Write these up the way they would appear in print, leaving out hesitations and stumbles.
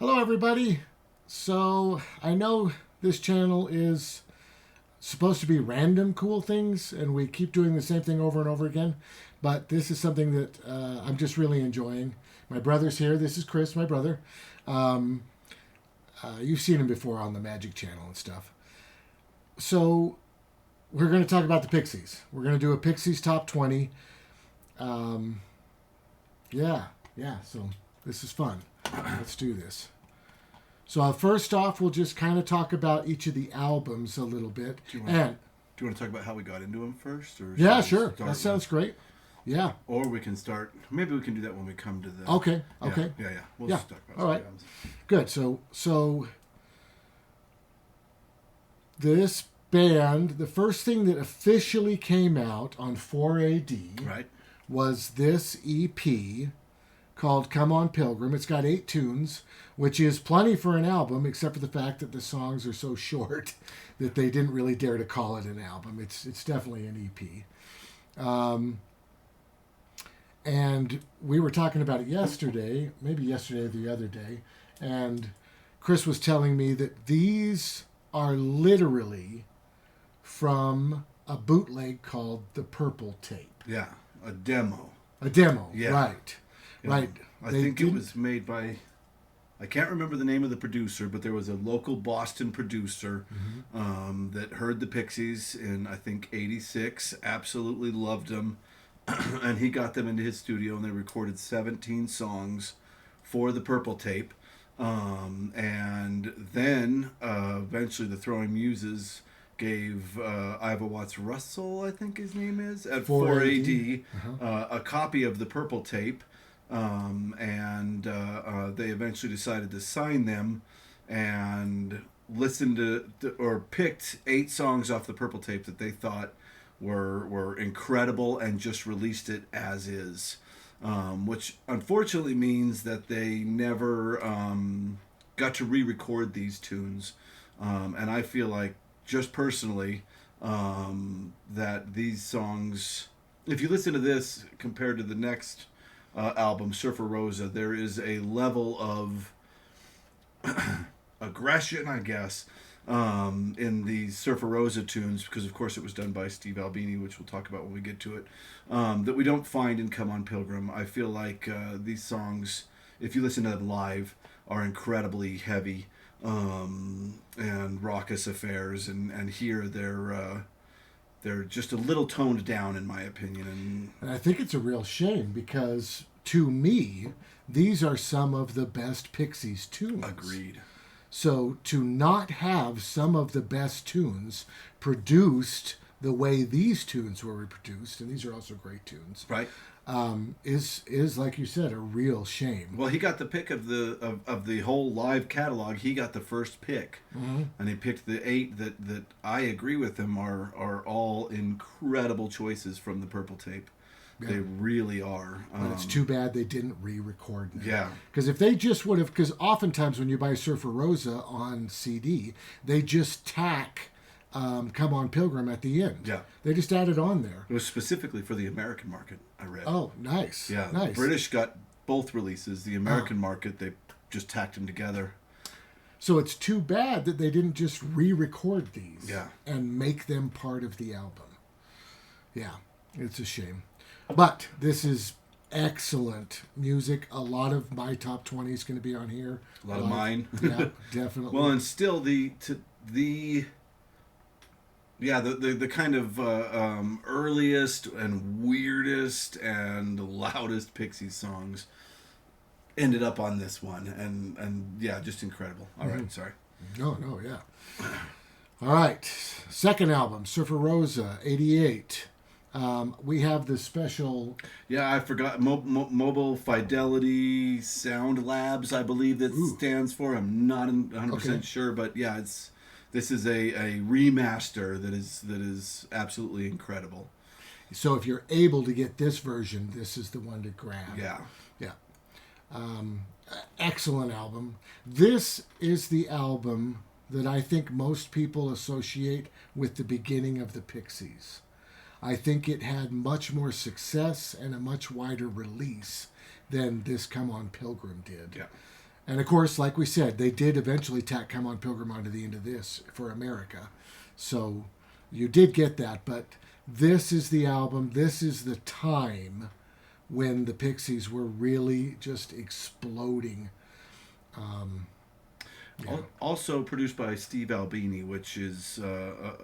Hello, everybody. So, I know this channel is supposed to be random cool things, and we keep doing the same thing over and over again, but this is something that I'm just really enjoying. My brother's here. This is Chris, my brother. Um, you've seen him before on the Magic Channel and stuff. So, we're going to talk about the Pixies. We're going to do a Pixies Top 20. So this is fun. Let's do this. So first off, we'll just kind of talk about each of the albums a little bit. Do you want to talk about how we got into them first? Or yeah, sure. That sounds great. Yeah. Or we can start. Maybe we can do that when we come to the. Okay. Yeah. We'll just talk about all right. Good. So this band, the first thing that officially came out on 4AD was this EP called Come On Pilgrim. It's got 8 tunes, which is plenty for an album, except for the fact that the songs are so short that they didn't really dare to call it an album. It's definitely an EP. And we were talking about it yesterday, maybe yesterday or the other day, and Chris was telling me that these are literally from a bootleg called The Purple Tape. Yeah, a demo. Yeah. Right. Yeah. Right. I think it was made by, I can't remember the name of the producer, but there was a local Boston producer that heard the Pixies in, I think, 86, absolutely loved them, and he got them into his studio, and they recorded 17 songs for the Purple Tape. And then eventually the Throwing Muses gave Iva Watts Russell, I think his name is, at 4AD, a copy of the Purple Tape. And they eventually decided to sign them and listened to or picked 8 songs off the Purple Tape that they thought were incredible and just released it as is, which unfortunately means that they never got to re-record these tunes, and I feel like just personally that these songs, if you listen to this compared to the next album, Surfer Rosa, there is a level of aggression, I guess, in the Surfer Rosa tunes, because of course it was done by Steve Albini, which we'll talk about when we get to it, that we don't find in Come On Pilgrim. I feel like these songs, if you listen to them live, are incredibly heavy and raucous affairs, and here they're just a little toned down, in my opinion. And I think it's a real shame because, to me, these are some of the best Pixies tunes. Agreed. So to not have some of the best tunes produced the way these tunes were reproduced, and these are also great tunes, right? Is like you said, a real shame. Well, he got the pick of the whole live catalog. He got the first pick, and he picked the 8 that I agree with him are all incredible choices from the Purple Tape. Yeah. They really are. But it's too bad they didn't re-record them. Yeah. Because if they just would have, because oftentimes when you buy Surfer Rosa on CD, they just tack Come On Pilgrim at the end. Yeah. They just add it on there. It was specifically for the American market, I read. Oh, nice. Yeah. Nice. The British got both releases. The American market, they just tacked them together. So it's too bad that they didn't just re-record these and make them part of the album. Yeah, it's a shame. But this is excellent music. A lot of my top 20 is going to be on here. A lot of mine. Yeah, definitely. Well, and still the kind of earliest and weirdest and loudest Pixies songs ended up on this one, and yeah, just incredible. All right, sorry. No, yeah. All right, second album, Surfer Rosa, 88. We have the special... Yeah, I forgot. Mobile Fidelity Sound Labs, I believe that stands for. I'm not 100% sure, but yeah, this is a remaster that is absolutely incredible. So if you're able to get this version, this is the one to grab. Yeah. Excellent album. This is the album that I think most people associate with the beginning of the Pixies. I think it had much more success and a much wider release than this Come On Pilgrim did. Yeah. And of course, like we said, they did eventually tack "Come On Pilgrim" onto the end of this for America. So you did get that, but this is the album, this is the time when the Pixies were really just exploding. Yeah. Also produced by Steve Albini, which is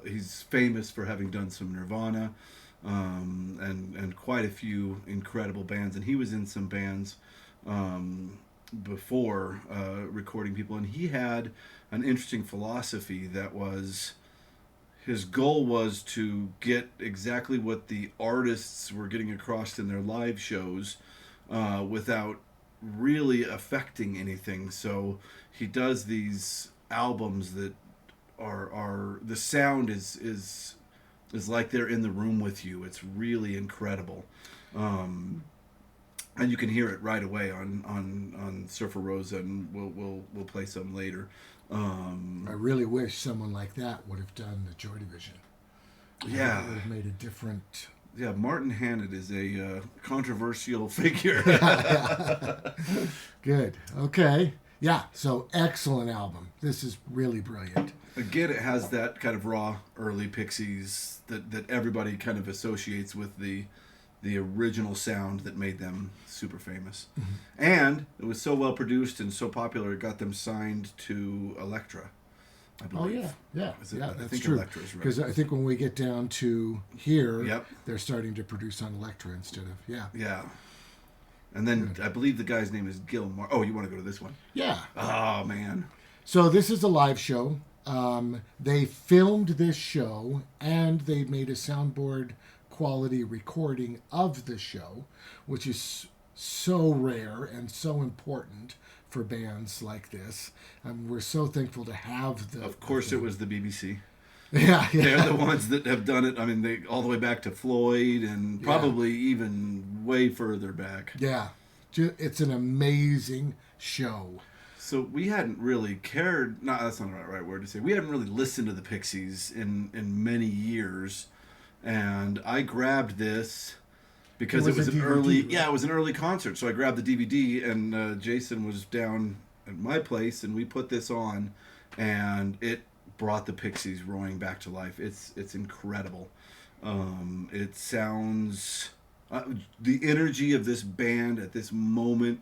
he's famous for having done some Nirvana and quite a few incredible bands. And he was in some bands before recording people, and he had an interesting philosophy that was his goal was to get exactly what the artists were getting across in their live shows without really affecting anything. So he does these albums that are the sound is like they're in the room with you. It's really incredible. And you can hear it right away on Surfer Rosa, and we'll play some later. I really wish someone like that would have done the Joy Division. Yeah, It would have made a different. Yeah, Martin Hannett is a controversial figure. Good. Okay. Yeah. So excellent album. This is really brilliant. Again, it has that kind of raw early Pixies that everybody kind of associates with the original sound that made them super famous. Mm-hmm. And it was so well produced and so popular, it got them signed to Elektra, I Oh believe. yeah. I That's think true. Elektra's right. Because I think when we get down to here, Yep. they're starting to produce on Elektra instead of Yeah. And then I believe the guy's name is Gilmore. Oh, you want to go to this one? Yeah. Oh, man. So this is a live show. They filmed this show and they made a soundboard quality recording of the show, which is so rare and so important for bands like this. We're so thankful to have the. Of course, it was the BBC. Yeah. They're the ones that have done it. I mean, they all the way back to Floyd and probably even way further back. Yeah. It's an amazing show. So we hadn't really cared. No, that's not the right word to say. We hadn't really listened to the Pixies in many years, and I grabbed this because it was an DVD, early. right? Yeah, it was an early concert. So I grabbed the DVD, and Jason was down at my place, and we put this on, and it brought the Pixies roaring back to life. It's incredible. It sounds the energy of this band at this moment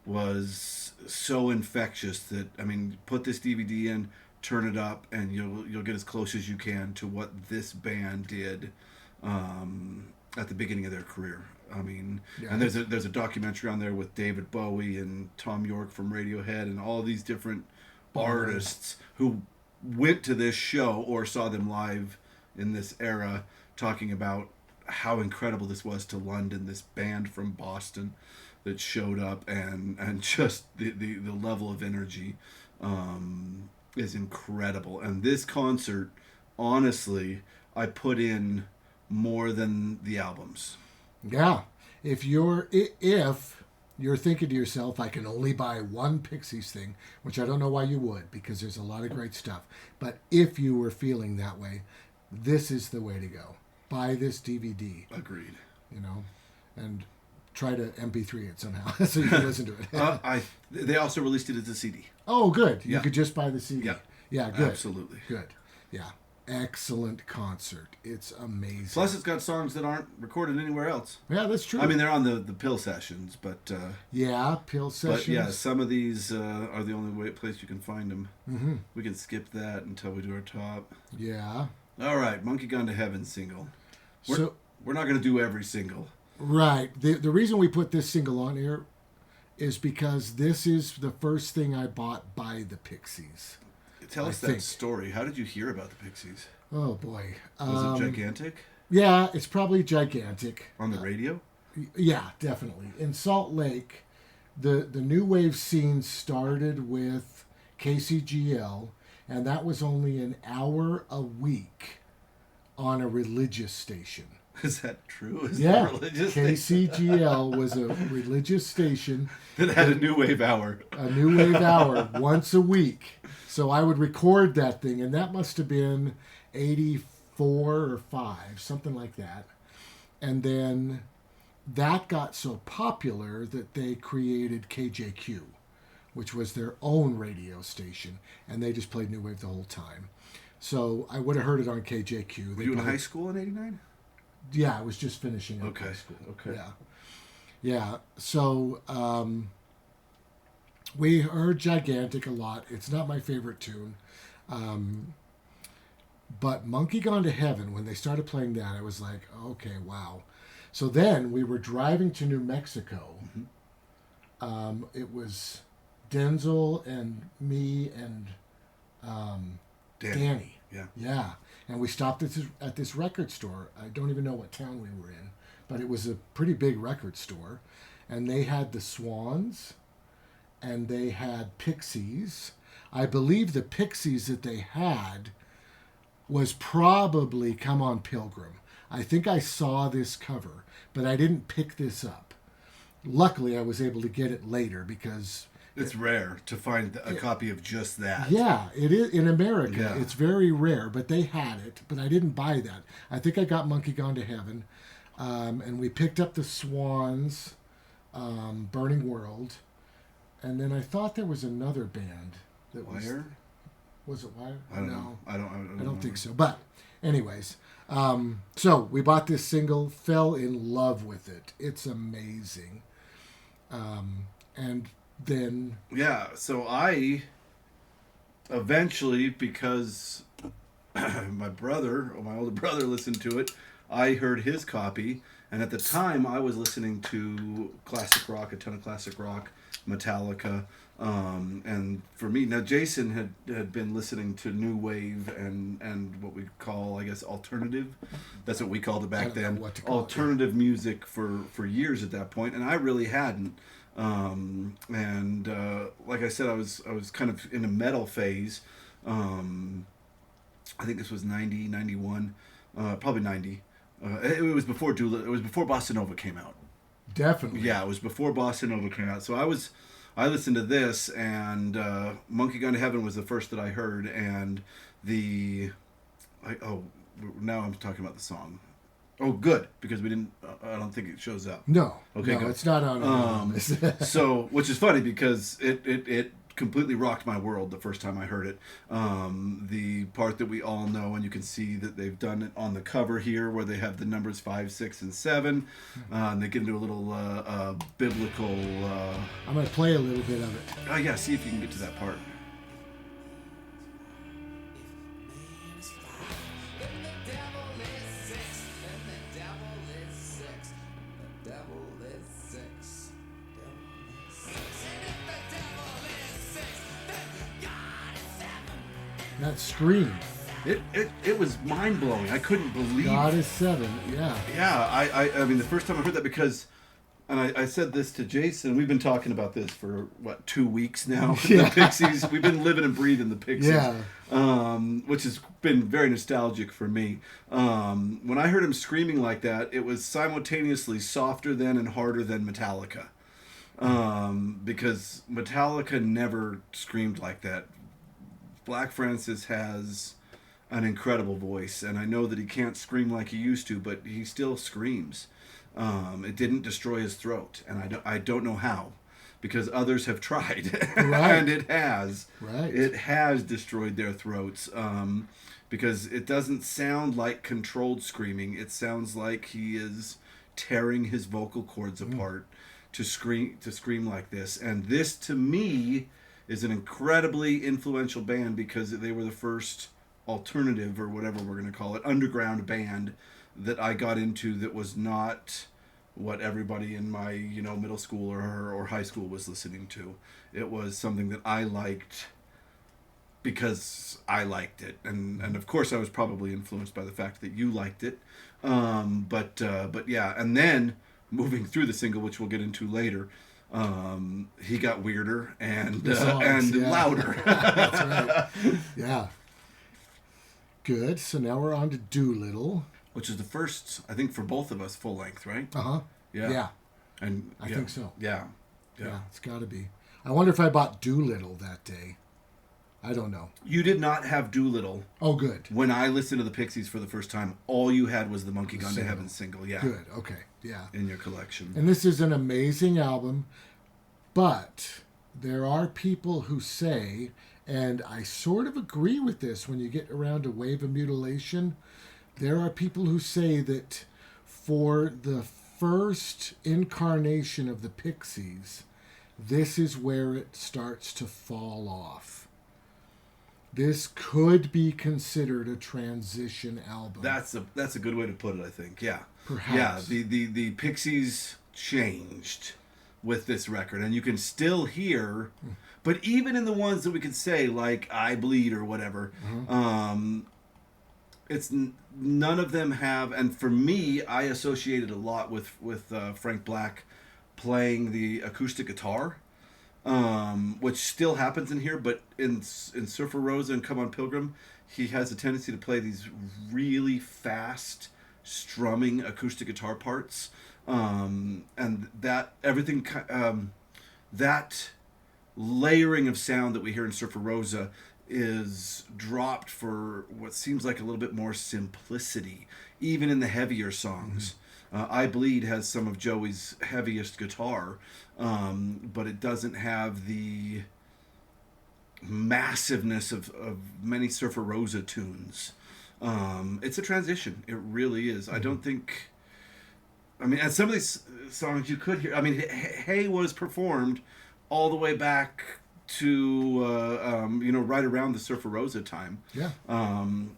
was so infectious that, I mean, put this DVD in, turn it up, and you'll get as close as you can to what this band did at the beginning of their career. I mean, and there's a documentary on there with David Bowie and Tom York from Radiohead and all these different artists who went to this show or saw them live in this era, talking about how incredible this was to London, this band from Boston that showed up, and just the level of energy is incredible. And this concert, honestly, I put in more than the albums. Yeah. If you're thinking to yourself, I can only buy one Pixies thing, which I don't know why you would, because there's a lot of great stuff. But if you were feeling that way, this is the way to go. Buy this DVD. Agreed. And try to MP3 it somehow so you can listen to it. They also released it as a CD. Oh, good. Yeah. You could just buy the CD. Yeah. Yeah, good. Absolutely. Good. Yeah. Excellent concert. It's amazing. Plus, it's got songs that aren't recorded anywhere else. Yeah, that's true. I mean, they're on the Pill sessions, but... yeah, Pill sessions. But yeah, some of these are the only place you can find them. Mm-hmm. We can skip that until we do our top. Yeah. All right, Monkey Gone to Heaven single. We're not going to do every single. Right. The reason we put this single on here is because this is the first thing I bought by the Pixies. Tell us that story. How did you hear about the Pixies? Oh, boy. Was it gigantic? Yeah, it's probably gigantic. On the radio? Yeah, definitely. In Salt Lake, the new wave scene started with KCGL, and that was only an hour a week on a religious station. Is that true? Yeah, KCGL was a religious station that had a new wave hour. A new wave hour once a week. So I would record that thing, and that must have been 84 or 5, something like that. And then that got so popular that they created KJQ, which was their own radio station, and they just played new wave the whole time. So I would have heard it on KJQ. Were you in high school in '89? Yeah, I was just finishing up high school. Okay. Yeah. So we heard Gigantic a lot. It's not my favorite tune. But Monkey Gone to Heaven, when they started playing that, I was like, okay, wow. So then we were driving to New Mexico. It was Denzel and me and Danny. Yeah. And we stopped at this record store. I don't even know what town we were in, but it was a pretty big record store. And they had the Swans, and they had Pixies. I believe the Pixies that they had was probably Come On Pilgrim. I think I saw this cover, but I didn't pick this up. Luckily, I was able to get it later because... It's rare to find a copy of just that. Yeah, it is. In America, Yeah. It's very rare, but they had it, but I didn't buy that. I think I got Monkey Gone to Heaven, and we picked up the Swans, Burning World, and then I thought there was another band that was... Wire? Was it Wire? I don't know. I don't think so. But anyways, so we bought this single, fell in love with it. It's amazing. And then... Yeah, so I eventually, because my older brother listened to it, I heard his copy. And at the time, I was listening to classic rock, a ton of classic rock, Metallica. And for me, now Jason had been listening to new wave and what we call, I guess, alternative. That's what we called it back then. Alternative music for years at that point, and I really hadn't. Like I said, I was kind of in a metal phase. I think this was 90, 91, probably 90. It was before Doolittle. It was before Bossa Nova came out. Definitely. Yeah, it was before Bossa Nova came out. So I listened to this, and Monkey Gone to Heaven was the first that I heard, and now I'm talking about the song. Oh, good, because we didn't. I don't think it shows up. No. Okay. No, good. it's not on. So, which is funny because it completely rocked my world the first time I heard it. The part that we all know, and you can see that they've done it on the cover here, where they have the numbers 5, 6, and 7, and they get into a little biblical. I'm going to play a little bit of it. Oh yeah, see if you can get to that part. That scream. It was mind blowing. I couldn't believe. God is 7. Yeah. Yeah. I mean, the first time I heard that, because, and I said this to Jason. We've been talking about this for 2 weeks now. Yeah. The Pixies. We've been living and breathing the Pixies. Yeah. Which has been very nostalgic for me. When I heard him screaming like that, it was simultaneously softer than and harder than Metallica. Because Metallica never screamed like that. Black Francis has an incredible voice, and I know that he can't scream like he used to, but he still screams. It didn't destroy his throat, and I don't know how, because others have tried, Right. and it has. Right. It has destroyed their throats, because it doesn't sound like controlled screaming. It sounds like he is tearing his vocal cords apart to scream like this. And this, to me, is an incredibly influential band, because they were the first alternative, or whatever we're going to call it, underground band that I got into that was not what everybody in my middle school or high school was listening to. It was something that I liked because I liked it, and of course I was probably influenced by the fact that you liked it. But yeah, and then moving through the single, which we'll get into later, he got weirder and louder. That's right. Yeah. Good. So now we're on to Doolittle. Which is the first, I think, for both of us, full length, right? Uh-huh. Yeah. Yeah. And I think so. Yeah. Yeah, it's got to be. I wonder if I bought Doolittle that day. I don't know. You did not have Doolittle. Oh, good. When I listened to the Pixies for the first time, all you had was the Monkey Gone to Single. Heaven single. Yeah. Good. Okay. Yeah. In your collection. And this is an amazing album, but there are people who say, and I sort of agree with this when you get around to Wave of Mutilation, there are people who say that for the first incarnation of the Pixies, this is where it starts to fall off. This could be considered a transition album. That's a good way to put it, I think. Yeah. Perhaps. Yeah, the Pixies changed with this record, and you can still hear, but even in the ones that we could say like I Bleed or whatever, it's none of them have, and for me, I associated a lot with Frank Black playing the acoustic guitar, which still happens in here, but in Surfer Rosa and Come on Pilgrim, he has a tendency to play these really fast strumming acoustic guitar parts, and that everything that layering of sound that we hear in Surfer Rosa is dropped for what seems like a little bit more simplicity, even in the heavier songs. I Bleed has some of Joey's heaviest guitar, but it doesn't have the massiveness of many Surfer Rosa tunes. It's a transition. It really is. I don't think... I mean, and some of these songs you could hear... I mean, Hey was performed all the way back to, right around the Surfer Rosa time. Yeah.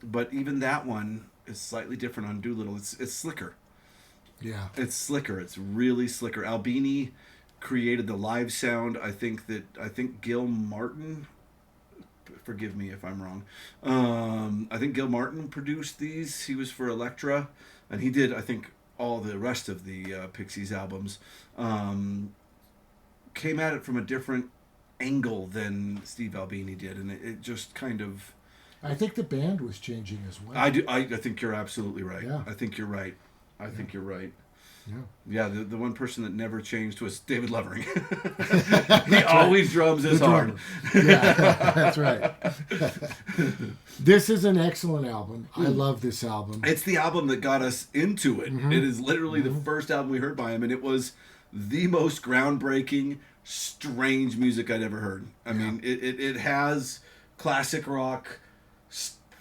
But even that one is slightly different on Doolittle. It's slicker. Yeah. It's slicker. It's really slicker. Albini created the live sound. I think Gil Martin, forgive me if I'm wrong. I think Gil Martin produced these. He was for Elektra, and he did, I think, all the rest of the Pixies albums. Came at it from a different angle than Steve Albini did, and it just kind of... I think the band was changing as well. I think you're absolutely right. Yeah. I think you're right. I think you're right. Yeah. The one person that never changed was David Levering. He always drums as hard. Yeah, that's right. This is an excellent album. I love this album. It's the album that got us into it. It is literally the first album we heard by him, and it was the most groundbreaking, strange music I'd ever heard. I mean, it has classic rock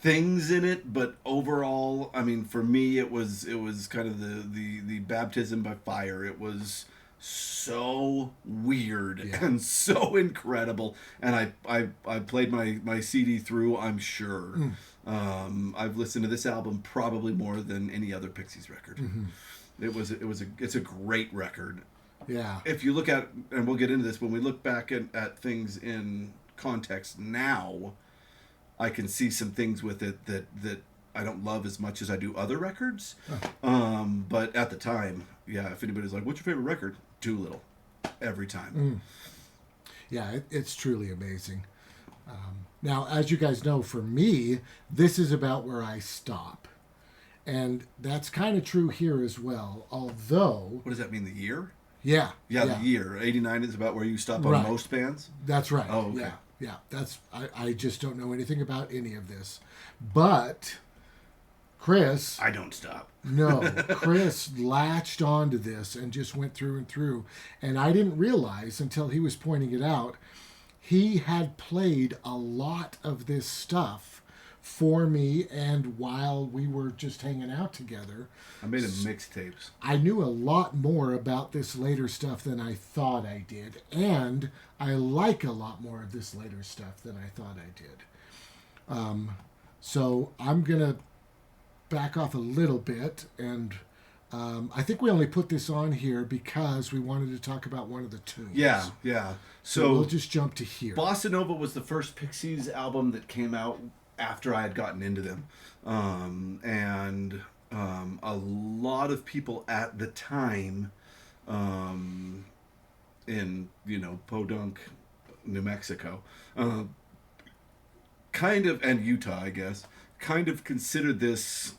things in it, but overall, I mean, for me, it was kind of the baptism by fire. It was so weird and so incredible, and I played my CD through. I'm sure. I've listened to this album probably more than any other Pixies record. It's a great record. Yeah. If you look at, and we'll get into this, when we look back at things in context now, I can see some things with it that I don't love as much as I do other records. But at the time, if anybody's like, what's your favorite record? Doolittle. Every time. Yeah, it's truly amazing. Now, as you guys know, for me, this is about where I stop. And that's kind of true here as well, although... What does that mean, the year? Yeah. The year. 89 is about where you stop on most bands? That's right. Oh, okay. Yeah, that's... I just don't know anything about any of this. But Chris... I don't stop. No, Chris latched onto this and just went through and through. And I didn't realize until he was pointing it out, he had played a lot of this stuff for me, and while we were just hanging out together. I made him mixtapes. I knew a lot more about this later stuff than I thought I did, and I like a lot more of this later stuff than I thought I did. So I'm going to back off a little bit, and I think we only put this on here because we wanted to talk about one of the tunes. Yeah. So we'll just jump to here. Bossa Nova was the first Pixies album that came out after I had gotten into them. And a lot of people at the time in, Podunk, New Mexico, kind of, and Utah, I guess, kind of considered this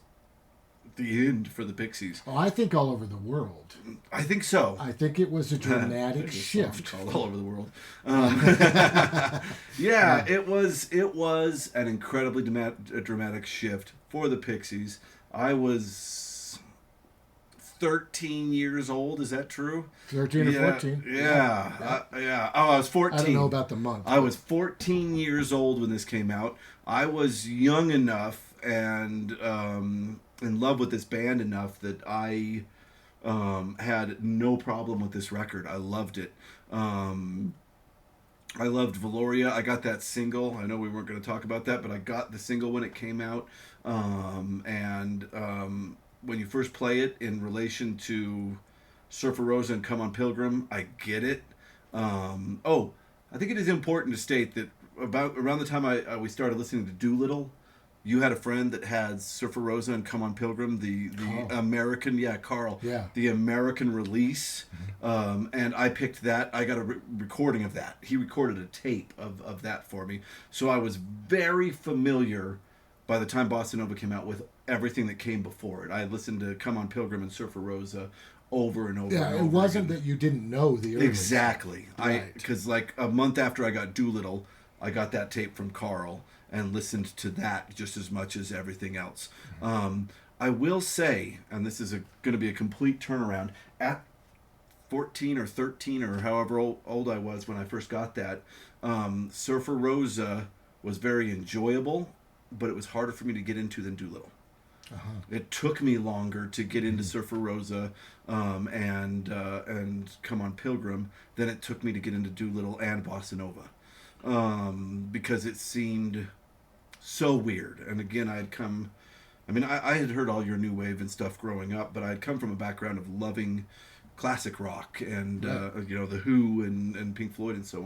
the end for the Pixies. Oh, I think all over the world. I think so. I think it was a dramatic shift. All over the world. It was an incredibly dramatic shift for the Pixies. I was 13 years old. Is that true? 13 or Yeah, 14. yeah. Oh, I was 14. I don't know about the month. I was 14 years old when this came out. I was young enough and in love with this band enough that I had no problem with this record. I loved it. I loved Valoria. I got that single. I know we weren't going to talk about that, but I got the single when it came out. When you first play it in relation to Surfer Rosa and Come on Pilgrim, I get it. I think it is important to state that about around the time we started listening to Doolittle, you had a friend that had Surfer Rosa and Come on Pilgrim, the American, Carl, the American release, and I picked that. I got a recording of that. He recorded a tape of that for me, so I was very familiar by the time Bossa Nova came out with everything that came before it. I had listened to Come on Pilgrim and Surfer Rosa over and over. Yeah, and over it wasn't again. that you didn't know the early Exactly. Right. Because like a month after I got Doolittle, I got that tape from Carl and listened to that just as much as everything else. I will say, and this is going to be a complete turnaround, at 14 or 13 or however old I was when I first got that, Surfer Rosa was very enjoyable, but it was harder for me to get into than Doolittle. It took me longer to get into Surfer Rosa and Come on Pilgrim than it took me to get into Doolittle and Bossa Nova, because it seemed so weird. And again, I had heard all your new wave and stuff growing up, but I had come from a background of loving classic rock and the Who and Pink Floyd and so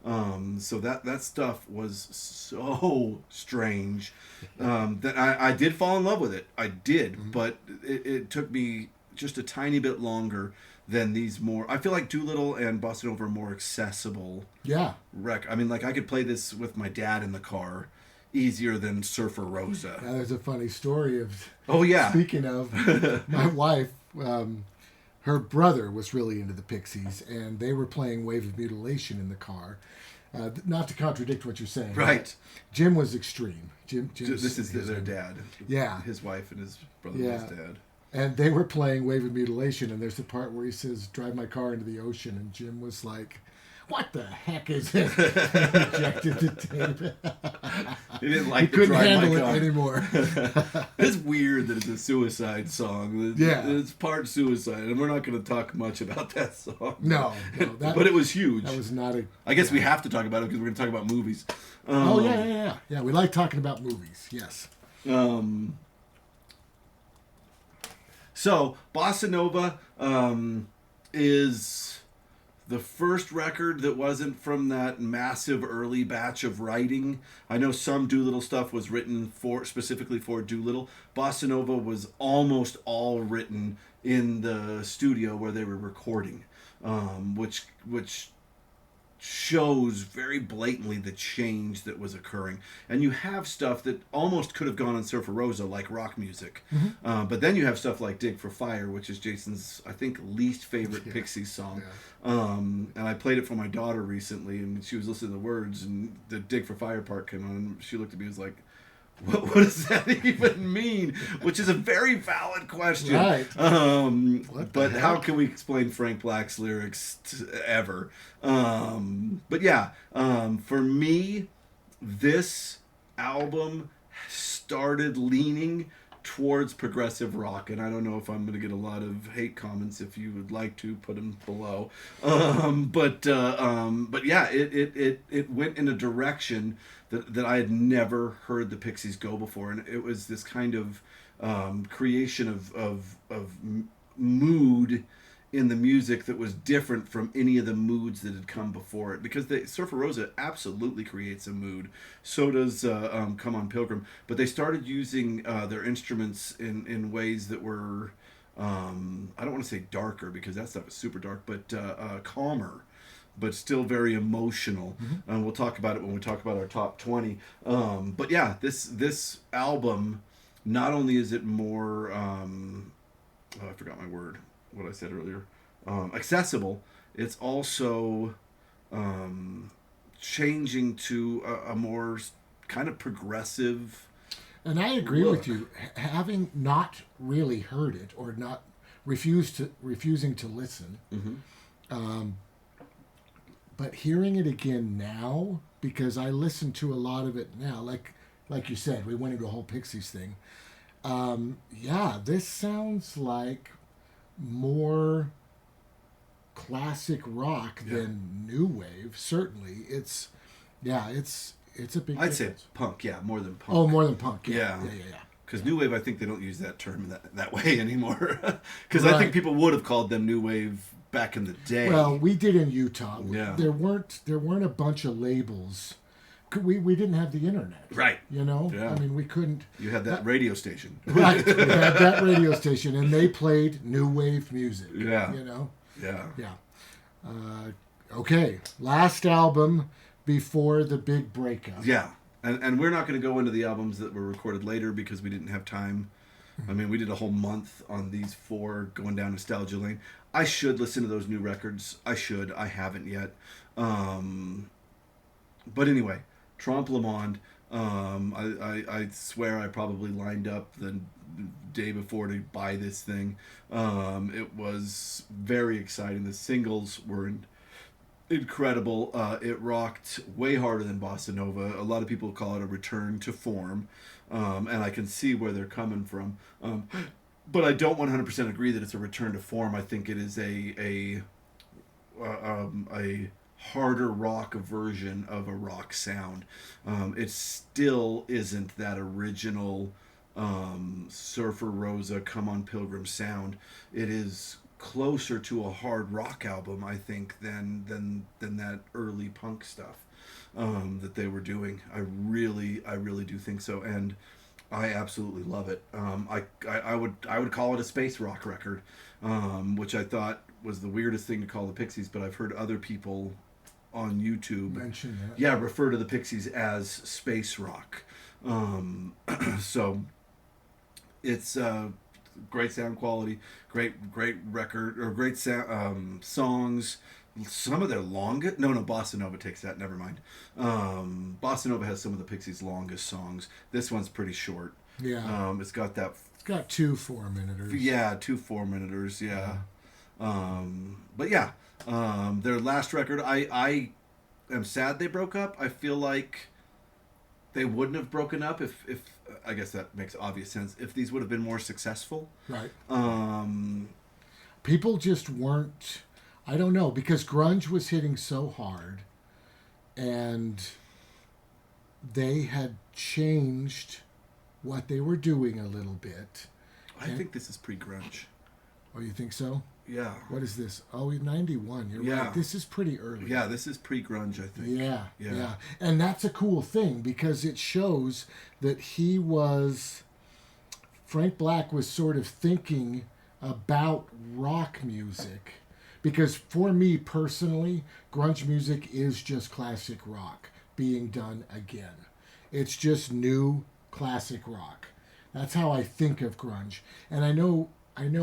on. So that stuff was so strange that I did fall in love with it. I did, but it took me just a tiny bit longer than these more. I feel like Doolittle and Bossa Nova are more accessible. Yeah. I mean, like I could play this with my dad in the car easier than Surfer Rosa. Now, there's a funny story of. Oh yeah. Speaking of, my wife. Her brother was really into the Pixies, and they were playing Wave of Mutilation in the car. Not to contradict what you're saying. Right. Jim was extreme. This is their dad. Yeah. His wife and his brother and his dad. And they were playing Wave of Mutilation, and there's the part where he says, "Drive my car into the ocean," and Jim was like, "What the heck is this?" He rejected the tape. He didn't like he couldn't handle it car anymore. It's weird that it's a suicide song. It's part suicide, and we're not going to talk much about that song. No, but it was huge. That was not a. I guess we have to talk about it because we're going to talk about movies. Yeah. We like talking about movies. Yes. So Bossa Nova is the first record that wasn't from that massive early batch of writing. I know some Doolittle stuff was written specifically for Doolittle. Bossa Nova was almost all written in the studio where they were recording, which shows very blatantly the change that was occurring. And you have stuff that almost could have gone on Surfer Rosa, like rock music. But then you have stuff like Dig for Fire, which is Jason's, I think, least favorite Pixies song. And I played it for my daughter recently, and she was listening to the words, and the Dig for Fire part came on, and she looked at me and was like, what does that even mean? Which is a very valid question. Right. But how can we explain Frank Black's lyrics ever? But yeah, for me, this album started leaning towards progressive rock, and I don't know if I'm going to get a lot of hate comments. If you would like to, put them below. But yeah, it went in a direction that I had never heard the Pixies go before, and it was this kind of creation of mood in the music that was different from any of the moods that had come before it. Because Surfer Rosa absolutely creates a mood. So does Come on Pilgrim. But they started using their instruments in ways that were, I don't want to say darker, because that stuff is super dark, but calmer, but still very emotional. And we'll talk about it when we talk about our top 20. But yeah, this album, not only is it more, I forgot my word, what I said earlier, accessible, it's also changing to a more kind of progressive. And I agree with you. Having not really heard it, or not refusing to listen. But hearing it again now, because I listen to a lot of it now, like you said, we went into a whole Pixies thing. Yeah, this sounds like more classic rock than new wave. Certainly, it's a big. I'd difference. say punk, more than punk. Oh, more than punk. Yeah. Yeah. Because new wave, I think they don't use that term that way anymore. Because Right. I think people would have called them new wave back in the day. Well, we did in Utah. Yeah. There weren't a bunch of labels. We didn't have the internet. Right. You know? Yeah. I mean, we couldn't. You had that radio station. Right. We had that radio station, and they played new wave music. Yeah. You know? Yeah. Yeah. Okay. Last album before the big breakup. Yeah. And we're not going to go into the albums that were recorded later because we didn't have time. I mean, we did a whole month on these 4 going down nostalgia lane. I should listen to those new records. I should. I haven't yet. But anyway, Trompe Le Monde. I swear I probably lined up the day before to buy this thing. It was very exciting. The singles were incredible. It rocked way harder than Bossa Nova. A lot of people call it a return to form, and I can see where they're coming from. But I don't 100% agree that it's a return to form. I think it is a harder rock version of a rock sound. It still isn't that original Surfer Rosa, Come on Pilgrim sound. It is closer to a hard rock album, I think, than that early punk stuff that they were doing. I really do think so, and I absolutely love it. I would call it a space rock record, which I thought was the weirdest thing to call the Pixies, but I've heard other people on YouTube Mention that. yeah, refer to the Pixies as space rock. So it's great sound quality, great record, or great sound, songs. Some of their longest... No, Bossa Nova takes that. Never mind. Bossa Nova has some of the Pixies' longest songs. This one's pretty short. Yeah. It's got that... It's got 2 4-minuters. Yeah, 2 4-minuters, yeah. But yeah, their last record, I am sad they broke up. I feel like they wouldn't have broken up if I guess that makes obvious sense, if these would have been more successful. Right. People just weren't... I don't know, because grunge was hitting so hard, and they had changed what they were doing a little bit. I think this is pre-grunge. Oh, you think so? Yeah. What is this? Oh, 91. You're Yeah. right. This is pretty early. Yeah, this is pre-grunge, I think. Yeah. And that's a cool thing, because it shows that Frank Black was sort of thinking about rock music. Because for me personally, grunge music is just classic rock being done again. It's just new classic rock. That's how I think of grunge. And I know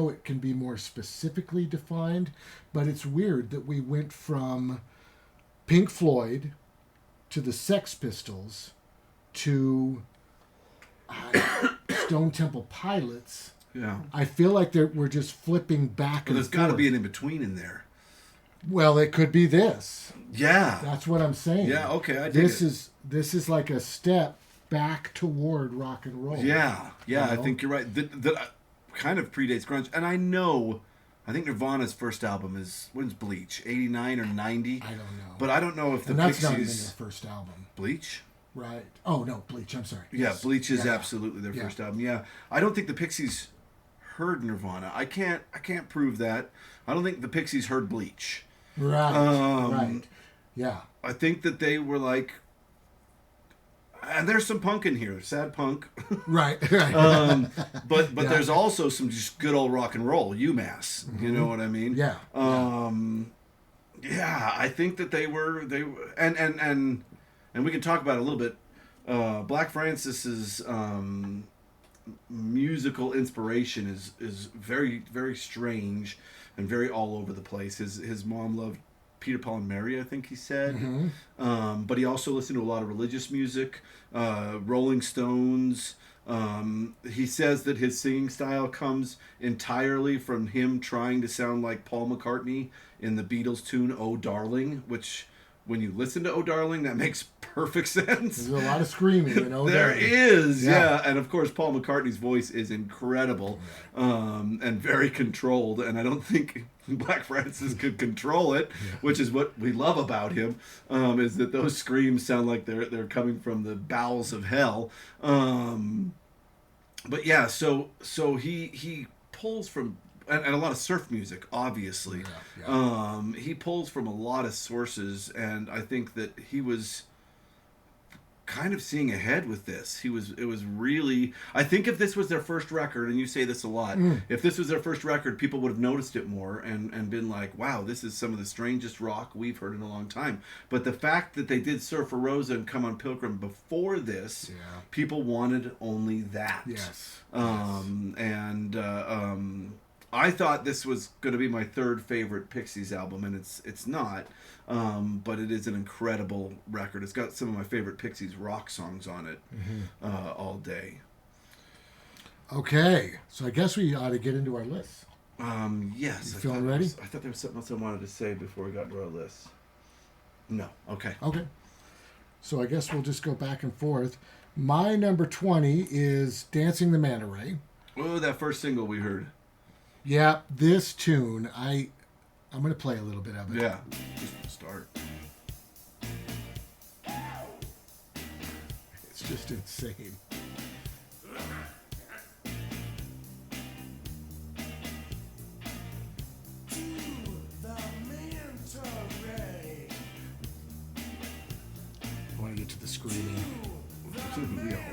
it can be more specifically defined, but it's weird that we went from Pink Floyd to the Sex Pistols to Stone Temple Pilots. Yeah. I feel like we're just flipping back and But there's got to forth. be an in-between in there. Well, it could be this. Yeah. That's what I'm saying. Yeah, okay, I dig this it. This is like a step back toward rock and roll. Yeah, You I know? think you're right. That kind of predates grunge. And I think Nirvana's first album is, when's Bleach? 89 or 90? I don't know. But I don't know if the And that's not even Pixies... their first album. Bleach? Right. Oh, no, Bleach. I'm sorry. Yeah, Yes. Bleach is Yeah. absolutely their Yeah. first album. Yeah. I don't think the Pixies heard Nirvana. I can't prove that. I don't think the Pixies heard Bleach. Right. Right. Yeah. I think that they were like... And there's some punk in here, sad punk. Right. Right. But Yeah. there's also some just good old rock and roll, UMass. You know what I mean? Yeah. Yeah, I think that they were and we can talk about it a little bit. Black Francis's musical inspiration is very, very strange and very all over the place. His mom loved Peter, Paul, and Mary, I think he said. Mm-hmm. But he also listened to a lot of religious music, Rolling Stones. He says that his singing style comes entirely from him trying to sound like Paul McCartney in the Beatles tune "Oh Darling," which, when you listen to "Oh Darling," that makes perfect sense. There's a lot of screaming, There Darling. is, yeah. And of course, Paul McCartney's voice is incredible, and very controlled. And I don't think Black Francis could control it, which is what we love about him. Is that those screams sound like they're coming from the bowels of hell. But yeah, so he pulls from. And a lot of surf music, obviously. He pulls from a lot of sources, and I think that he was kind of seeing ahead with this. It was really. I think if this was their first record, and you say this a lot, if this was their first record, people would have noticed it more and been like, "Wow, this is some of the strangest rock we've heard in a long time." But the fact that they did Surfer Rosa and Come on Pilgrim before this, people wanted only that. Yes. I thought this was going to be my third favorite Pixies album, and it's not. But it is an incredible record. It's got some of my favorite Pixies rock songs on it all day. Okay, so I guess we ought to get into our list. Yes. You feeling ready? I thought there was something else I wanted to say before we got into our list. No. Okay. Okay. So I guess we'll just go back and forth. My number 20 is Dancing the Manta Ray. Oh, that first single we heard. Yeah, this tune, I'm going to play a little bit of it. Yeah, just to start. It's just insane. I want to get to the screaming. We all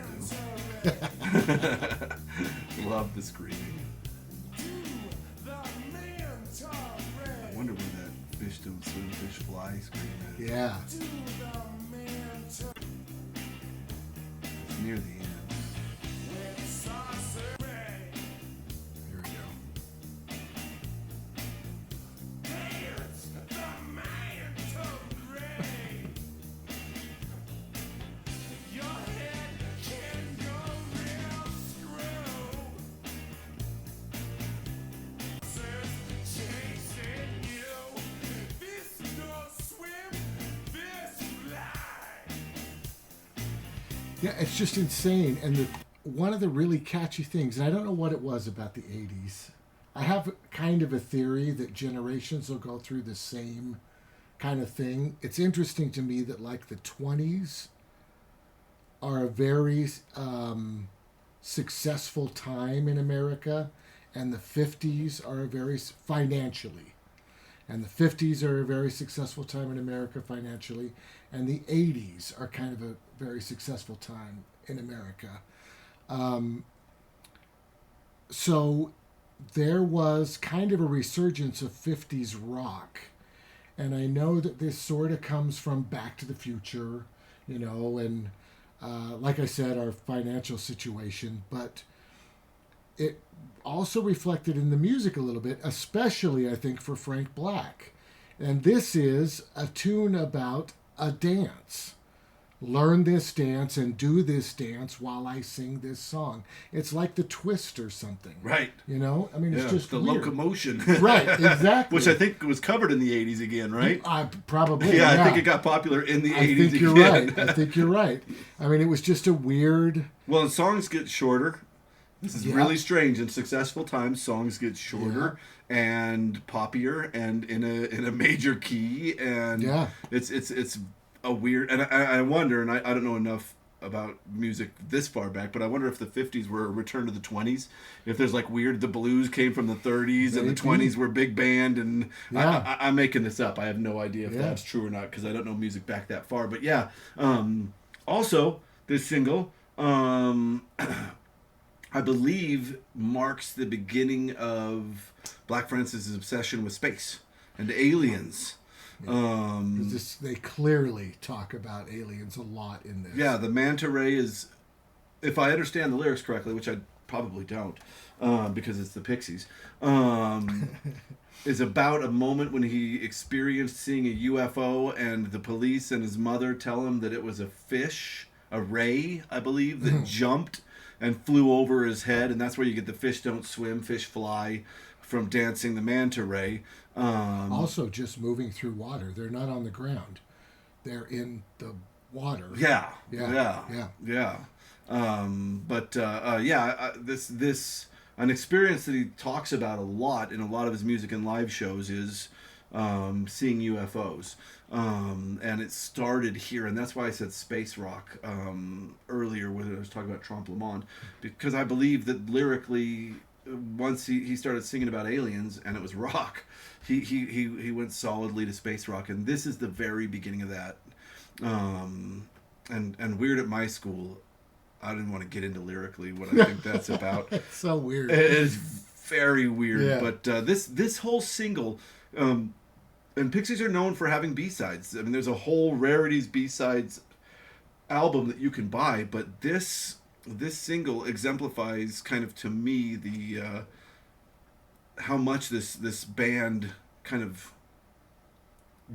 do. Love the screaming. I wonder where that fish don't swim, fish fly scream is. Yeah. It's near the end. Here we go. Yeah, it's just insane. And one of the really catchy things, and I don't know what it was about the 80s. I have kind of a theory that generations will go through the same kind of thing. It's interesting to me that like the 20s are a very successful time in America, and the 50s are a very financially. And the 50s are a very successful time in America financially, and the 80s are kind of a very successful time in America. So there was kind of a resurgence of 50s rock. And I know that this sort of comes from Back to the Future, and like I said, our financial situation, but it also reflected in the music a little bit, especially, I think, for Frank Black. And this is a tune about a dance. Learn this dance and do this dance while I sing this song. It's like the twist or something. Right. I mean, it's just the weird. Locomotion. Right, exactly. Which I think was covered in the 80s again, right? Probably. Yeah, I think it got popular in the 80s I think you're again. right. I think you're right. I mean, it was just a weird... Well, and songs get shorter. This is really strange. In successful times, songs get shorter and poppier and in a major key, and it's a weird. And I wonder, and I don't know enough about music this far back, but I wonder if the 50s were a return to the 20s. If there's like weird, the blues came from the 30s and the 20s were big band, and I'm making this up. I have no idea if that's true or not because I don't know music back that far. But yeah, also this single. I believe marks the beginning of Black Francis's obsession with space and aliens. They clearly talk about aliens a lot in this. Yeah, the manta ray is, if I understand the lyrics correctly, which I probably don't, because it's the Pixies. is about a moment when he experienced seeing a UFO, and the police and his mother tell him that it was a fish, a ray, I believe, that jumped and flew over his head, and that's where you get the fish don't swim, fish fly from Dancing the Manta Ray. Also, just moving through water. They're not on the ground. They're in the water. Yeah. This an experience that he talks about a lot in a lot of his music and live shows is seeing UFOs. And it started here, and that's why I said space rock earlier when I was talking about Trompe Le Monde, because I believe that lyrically, once he started singing about aliens and it was rock, he went solidly to space rock, and this is the very beginning of that. And Weird at My School, I didn't want to get into lyrically what I think that's about. It's so weird. It is very weird. Yeah. But this whole single, and Pixies are known for having B-sides. I mean, there's a whole Rarities B-sides album that you can buy, but this single exemplifies kind of, to me, the how much this band kind of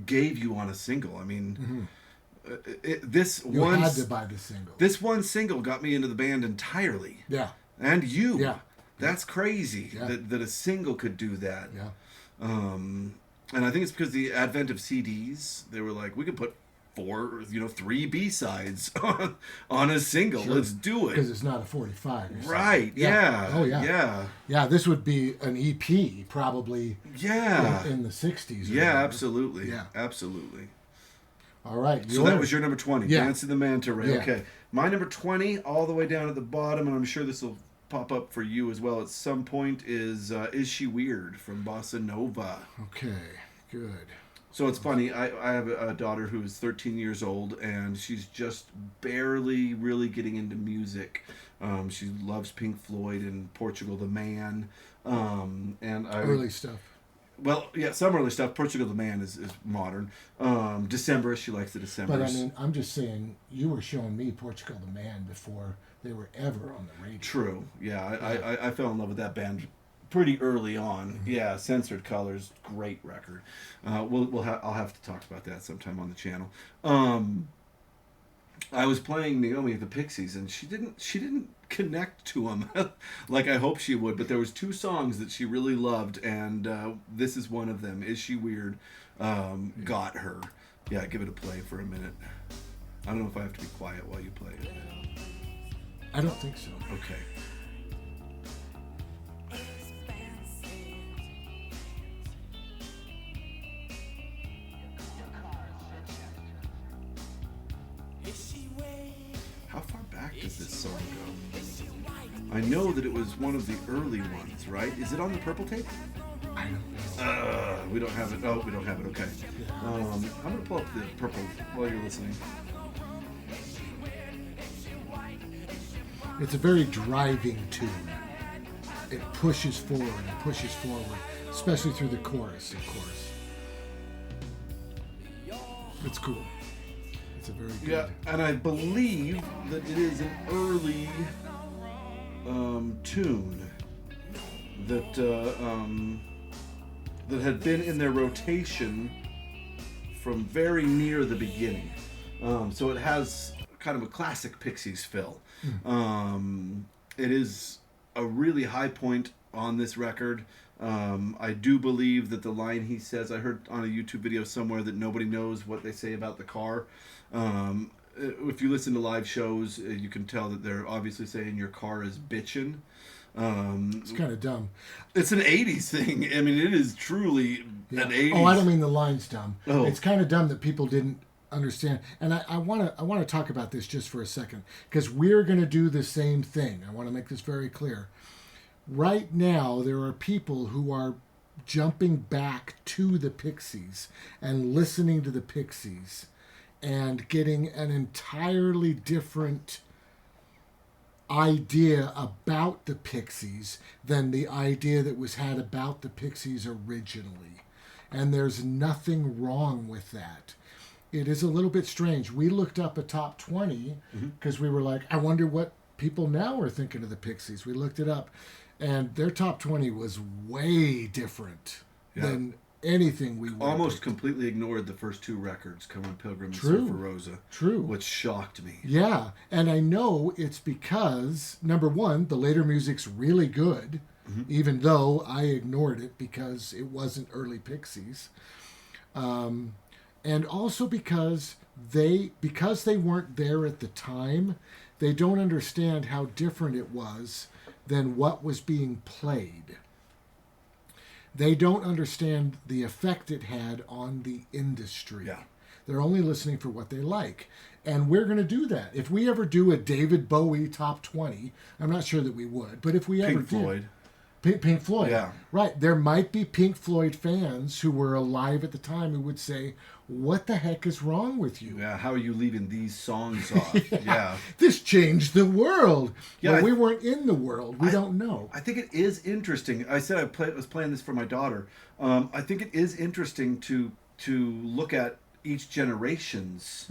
gave you on a single. I mean, You had to buy the single. This one single got me into the band entirely. Yeah. And you. Yeah. That's crazy Yeah. that a single could do that. Yeah. And I think it's because the advent of CDs, they were like, we could put 3 B-sides on a single. Sure. Let's do it. Because it's not a 45. Or Right. something. Yeah. Oh, yeah. Yeah. Yeah, this would be an EP probably Yeah. in the 60s. or Yeah, whatever. absolutely. Yeah. Absolutely. All right. So that was your number 20, Yeah. Dance of the Manta Ray. Yeah. Okay. My number 20, all the way down at the bottom, and I'm sure this will pop up for you as well at some point, is She Weird from Bossa Nova. Okay, good. So it's funny, I have a daughter who is 13 years old, and she's just barely really getting into music. She loves Pink Floyd and Portugal the Man. Early stuff. Well, yeah, some early stuff. Portugal the Man is modern. Decemberists, she likes the Decemberists. But I mean, I'm just saying, you were showing me Portugal the Man before they were ever on the radio. True. Yeah, I fell in love with that band pretty early on. Mm-hmm. Yeah, Censored Colors, great record. I'll have to talk about that sometime on the channel. I was playing Naomi of the Pixies, and she didn't connect to them like I hoped she would. But there was 2 songs that she really loved, and this is one of them. Is She Weird? Got her. Yeah, give it a play for a minute. I don't know if I have to be quiet while you play it. I don't think so. Okay. How far back does this song go? I know that it was one of the early ones, right? Is it on the purple tape? I don't know. We don't have it. Oh, we don't have it. Okay. I'm going to pull up the purple while you're listening. It's a very driving tune. It pushes forward and pushes forward, especially through the chorus, of course. It's cool. It's a very good. Yeah, and I believe that it is an early tune that that had been in their rotation from very near the beginning. So it has kind of a classic Pixies fill. It is a really high point on this record. I do believe that the line he says, I heard on a YouTube video somewhere that nobody knows what they say about the car. If you listen to live shows, you can tell that they're obviously saying your car is bitchin'. It's kind of dumb. It's an 80s thing. I mean, it is truly an 80s. Oh, I don't mean the line's dumb. Oh. It's kind of dumb that people didn't understand. And I want to talk about this just for a second, because we're going to do the same thing. I want to make this very clear. Right now, there are people who are jumping back to the Pixies and listening to the Pixies and getting an entirely different idea about the Pixies than the idea that was had about the Pixies originally. And there's nothing wrong with that. It is a little bit strange. We looked up a top 20 because we were like, I wonder what people now are thinking of the Pixies. We looked it up, and their top 20 was way different than anything we would almost completely ignored the first two records, Come on Pilgrim and True. Surfer Rosa. True. Which shocked me. Yeah, and I know it's because, number one, the later music's really good, even though I ignored it because it wasn't early Pixies. And also because they weren't there at the time, they don't understand how different it was than what was being played. They don't understand the effect it had on the industry. Yeah. They're only listening for what they like. And we're going to do that. If we ever do a David Bowie top 20, I'm not sure that we would, but if we ever Pink Floyd. Pink Floyd. Yeah. Right. There might be Pink Floyd fans who were alive at the time who would say, what the heck is wrong with you? Yeah, how are you leaving these songs off? Yeah. This changed the world. Yeah, Well, we weren't in the world. We don't know. I think it is interesting. I said I was playing this for my daughter. I think it is interesting to look at each generation's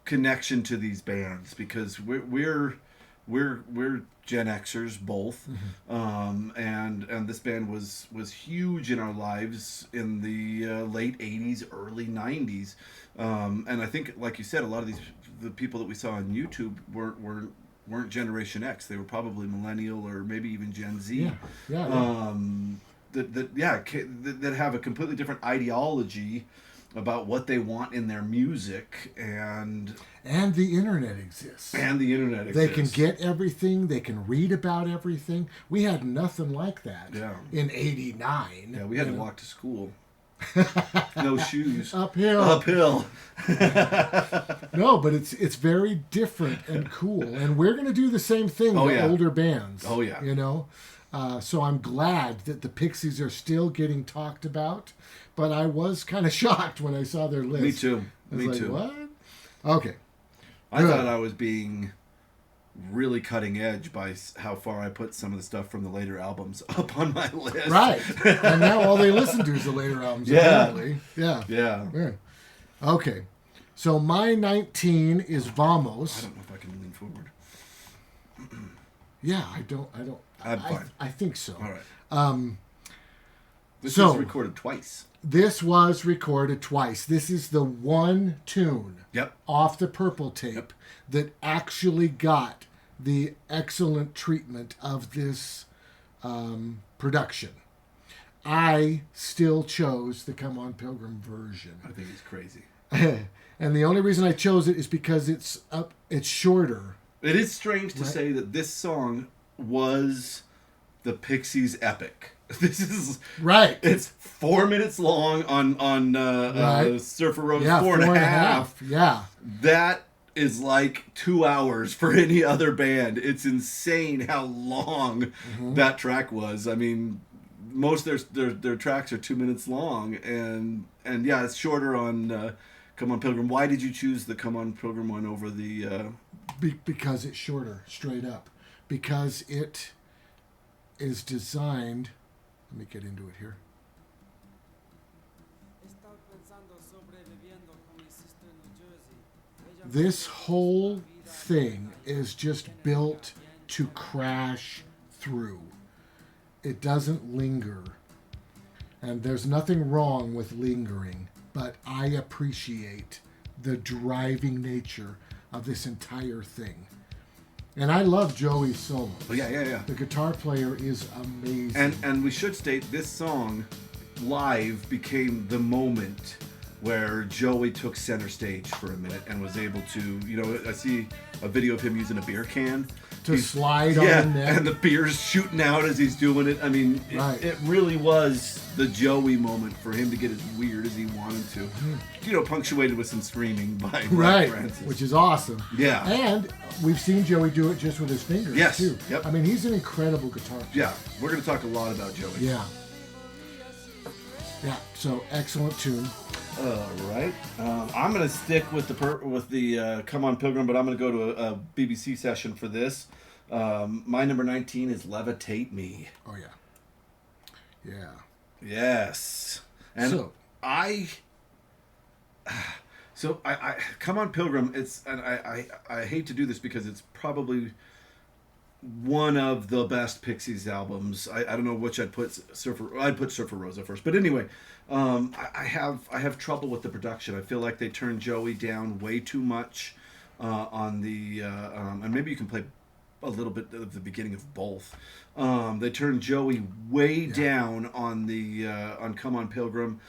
connection to these bands, because we're Gen Xers both, and this band was huge in our lives in the late '80s, early '90s, and I think, like you said, a lot of the people that we saw on YouTube weren't Generation X. They were probably millennial or maybe even Gen Z. Yeah. That have a completely different ideology about what they want in their music, and the internet exists. They can get everything. They can read about everything. We had nothing like that in '89. Yeah, we had to walk to school. No shoes. Uphill. No, but it's very different and cool. And we're going to do the same thing with older bands. Oh, yeah. You know? So I'm glad that the Pixies are still getting talked about. But I was kind of shocked when I saw their list. Me too. I was like, what? Okay. I thought I was being really cutting edge by how far I put some of the stuff from the later albums up on my list. Right. And now all they listen to is the later albums, apparently. Yeah. Okay. So my 19 is Vamos. I don't know if I can lean forward. Yeah, I don't. I'm fine. I think so. All right. This was recorded twice. This was recorded twice. This is the one tune off the Purple tape that actually got the excellent treatment of this production. I still chose the Come On Pilgrim version. I think it's crazy. And the only reason I chose it is because it's shorter. It is strange to say that this song was the Pixies' epic. This is right. It's 4 minutes long on Surfer Road. Yeah, 4.5. Yeah, that is like 2 hours for any other band. It's insane how long that track was. I mean, most of their tracks are 2 minutes long, and yeah, it's shorter on Come On Pilgrim. Why did you choose the Come On Pilgrim one over the? Because it's shorter, straight up. Because it is designed. Let me get into it here. This whole thing is just built to crash through. It doesn't linger. And there's nothing wrong with lingering, but I appreciate the driving nature of this entire thing. And I love Joey's solo. Yeah. The guitar player is amazing. And we should state, this song live became the moment where Joey took center stage for a minute and was able to, I see a video of him using a beer can to slide on the neck. And the beer's shooting out as he's doing it. I mean, it really was the Joey moment for him to get as weird as he wanted to. Punctuated with some screaming by Brad Francis. Which is awesome. Yeah. And we've seen Joey do it just with his fingers, too. Yep. I mean, he's an incredible guitar player. Yeah, we're going to talk a lot about Joey. Yeah, so excellent tune. All right. I'm going to stick with the Come On Pilgrim, but I'm going to go to a BBC session for this. My number 19 is Levitate Me. Oh, yeah. Yeah. Yes. And I Come On Pilgrim, I hate to do this because it's probably one of the best Pixies albums. I don't know which I'd put. I'd put Surfer Rosa first, but anyway, I have trouble with the production. I feel like they turned Joey down way too much on the and maybe you can play a little bit of the beginning of both. They turned Joey way down on the on Come On Pilgrim,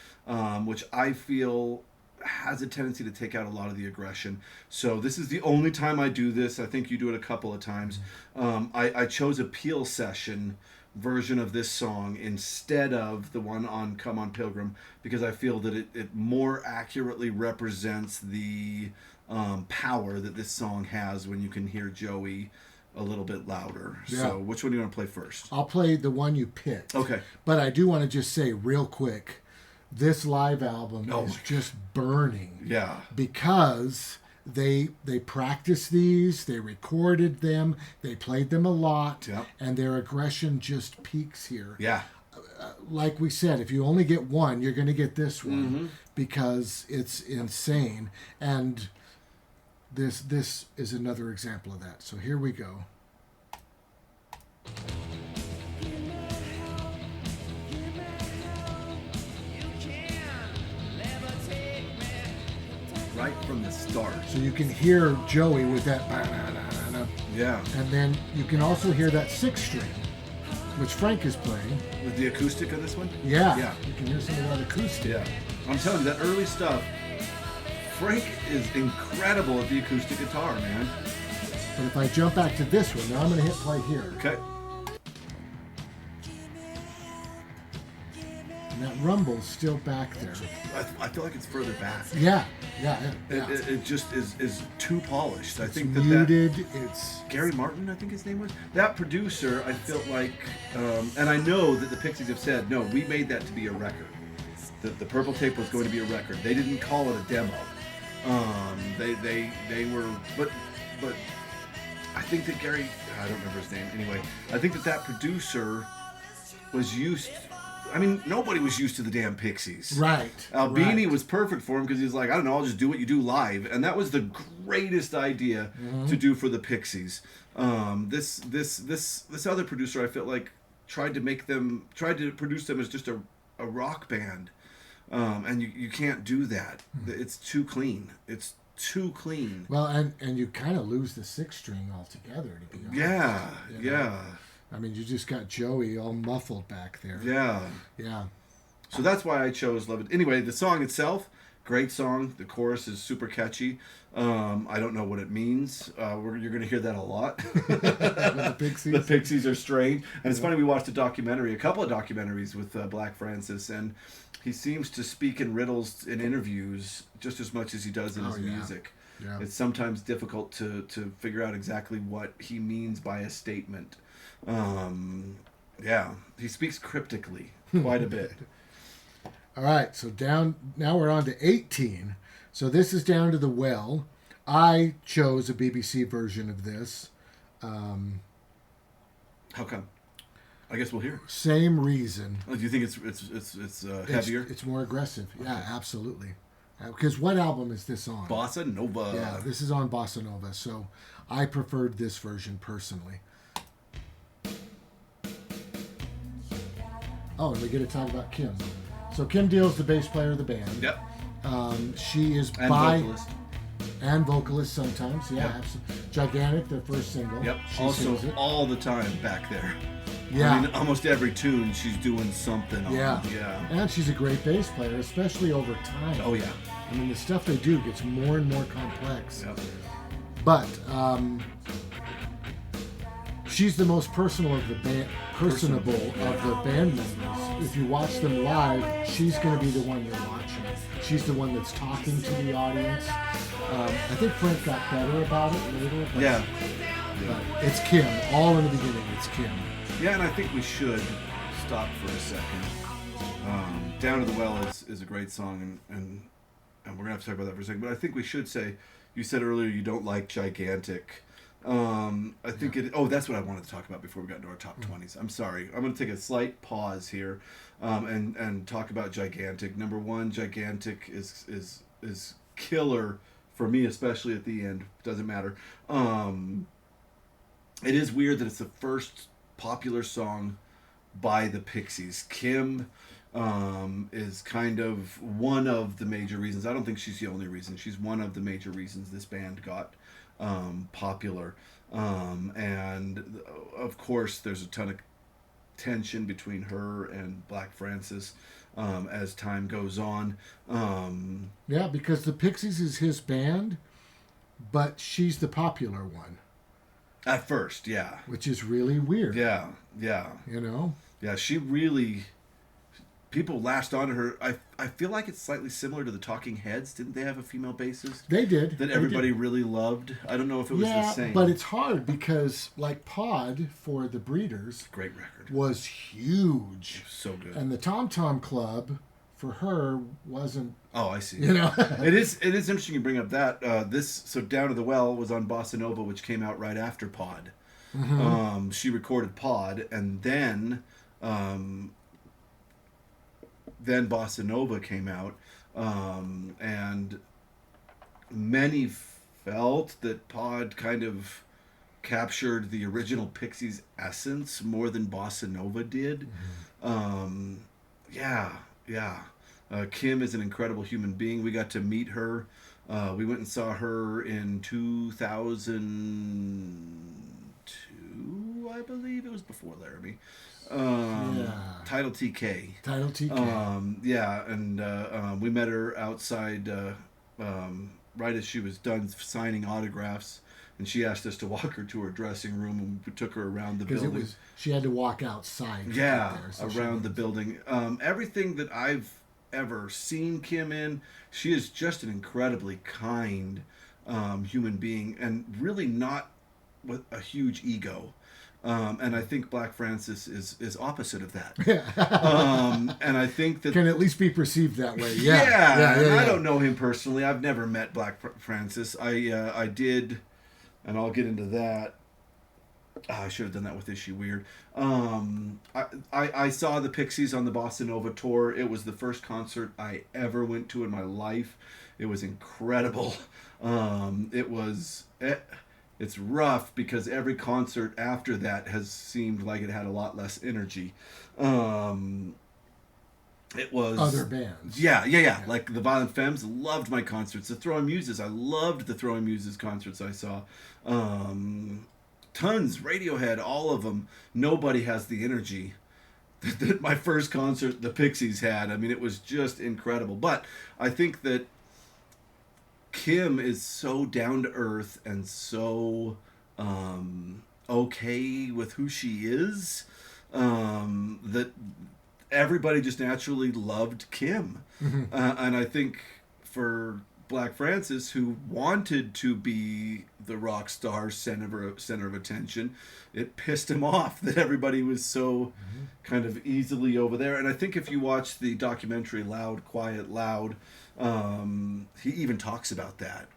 which I feel has a tendency to take out a lot of the aggression. So this is the only time I do this. I think you do it a couple of times. I chose a Peel Session version of this song instead of the one on Come On Pilgrim because I feel that it more accurately represents the power that this song has when you can hear Joey a little bit louder. Yeah. So which one do you want to play first? I'll play the one you picked. Okay. But I do want to just say real quick, this live album is just burning. Yeah. Because they practiced these, they recorded them, they played them a lot, and their aggression just peaks here. Yeah. Like we said, if you only get one, you're going to get this one because it's insane. And this is another example of that. So here we go. Right from the start. So you can hear Joey with that. Yeah. And then you can also hear that sixth string, which Frank is playing. With the acoustic of this one? Yeah. Yeah. You can hear some of that acoustic. Yeah. I'm telling you, that early stuff, Frank is incredible at the acoustic guitar, man. But if I jump back to this one, now I'm going to hit play here. Okay. And that rumble's still back there. I feel like it's further back. Yeah. It just is too polished. I think that muted. It's Gary Martin, I think his name was. That producer, I felt like, and I know that the Pixies have said, no, we made that to be a record. The Purple Tape was going to be a record. They didn't call it a demo. They were, but I think that Gary, I don't remember his name. Anyway, I think that producer was used. I mean, nobody was used to the damn Pixies. right. Albini was perfect for him because he's like, I don't know, I'll just do what you do live, and that was the greatest idea to do for the Pixies. This other producer, I felt like tried to produce them as just a rock band, and you can't do that. It's too clean. It's too clean. Well, and you kind of lose the sixth string altogether, to be honest. Yeah, You know? yeah. I mean, you just got Joey all muffled back there. Yeah. Yeah. So that's why I chose Love It. Anyway, the song itself, great song. The chorus is super catchy. I don't know what it means. You're going to hear that a lot. The Pixies. The Pixies are strange. And it's funny, we watched a couple of documentaries with Black Francis, and he seems to speak in riddles in interviews just as much as he does in his music. Yeah. It's sometimes difficult to figure out exactly what he means by a statement. Yeah, he speaks cryptically quite a bit. All right, so now we're on to 18. So this is Down to the Well. I chose a BBC version of this. How come? I guess we'll hear. Same reason. Oh, do you think it's heavier? It's more aggressive. Yeah, absolutely. Because what album is this on? Bossa Nova. Yeah, this is on Bossa Nova. So I preferred this version personally. Oh, and we get to talk about Kim. So Kim Deal's the bass player of the band. Yep. She is And vocalist. And vocalist sometimes. Yeah, absolutely. Gigantic, their first single. Yep. She Also, sings it. all the time back there. Yeah. I mean, almost every tune she's doing something on. Yeah. Yeah. And she's a great bass player, especially over time. Oh, yeah. I mean, the stuff they do gets more and more complex. Yep. But she's the most personable of the band members. If you watch them live, she's going to be the one you're watching. She's the one that's talking to the audience. I think Frank got better about it later. But, Yeah. but it's Kim. All in the beginning, it's Kim. Yeah, and I think we should stop for a second. Down to the Well is a great song, and we're going to have to talk about that for a second. But I think we should say, you said earlier you don't like Gigantic. I think that's what I wanted to talk about before we got into our top 20s. I'm sorry. I'm going to take a slight pause here and talk about Gigantic. Number one, Gigantic is killer for me, especially at the end. Doesn't matter. it is weird that it's the first popular song by the Pixies. Kim is kind of one of the major reasons. I don't think she's the only reason. She's one of the major reasons this band got popular. And of course, there's a ton of tension between her and Black Francis as time goes on. Yeah, because the Pixies is his band, but she's the popular one. At first, yeah. Which is really weird. Yeah, yeah. You know? Yeah, she really... People latched on to her. I feel like it's slightly similar to the Talking Heads. Didn't they have a female bassist? They did. That everybody really loved. I don't know if it was the same. But it's hard because, like, Pod for the Breeders... Great record. ...was huge. So good. And the Tom Tom Club, for her, wasn't... Oh, I see. You know? It is interesting you bring up that. So Down to the Well was on Bossa Nova, which came out right after Pod. Mm-hmm. She recorded Pod, and then Bossa Nova came out, and many felt that Pod kind of captured the original Pixies essence more than Bossa Nova did. Mm-hmm. Kim is an incredible human being. We got to meet her. We went and saw her in 2002, I believe. It was before Laramie. Title TK. Title TK. We met her outside right as she was done signing autographs, and she asked us to walk her to her dressing room, and we took her around the building. She had to walk outside. Around the building. Everything that I've ever seen Kim in, she is just an incredibly kind human being, and really not with a huge ego. And I think Black Francis is opposite of that. And I think that... Can at least be perceived that way. I don't know him personally. I've never met Black Francis. I did, and I'll get into that. I should have done that with Issue Weird. I saw the Pixies on the Bossa Nova tour. It was the first concert I ever went to in my life. It was incredible. It's rough because every concert after that has seemed like it had a lot less energy. It was... Other bands. Yeah. Like the Violent Femmes loved my concerts. The Throwing Muses, I loved the Throwing Muses concerts I saw. Tons, Radiohead, all of them. Nobody has the energy that my first concert the Pixies had. I mean, it was just incredible. But I think that Kim is so down to earth and so okay with who she is that everybody just naturally loved Kim. Mm-hmm. And I think for Black Francis, who wanted to be the rock star center of attention, it pissed him off that everybody was so kind of easily over there. And I think if you watch the documentary Loud, Quiet, Loud, he even talks about that.